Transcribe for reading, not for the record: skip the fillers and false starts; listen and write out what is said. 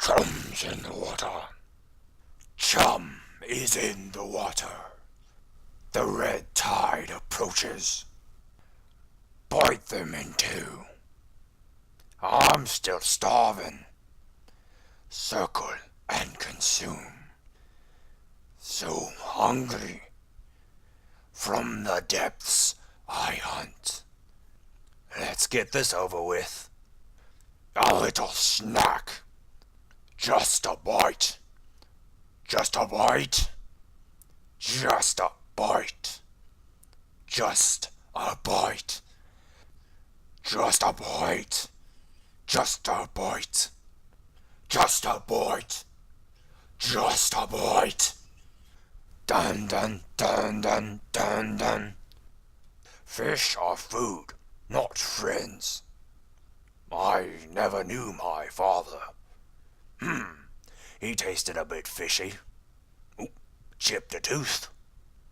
Chum's in the water. Chum is in the water. The red tide approaches. Bite them in two. I'm still starving. Circle and consume. So hungry. From the depths I hunt. Let's get this over with. A little snack. Just a bite. Just a bite. Just a bite. Just a bite. Just a bite. Just a bite. Just a bite. Just a bite. Dun dun dun dun dun dun. Fish are food, not friends. I never knew my father. He tasted a bit fishy. Ooh, chipped a tooth.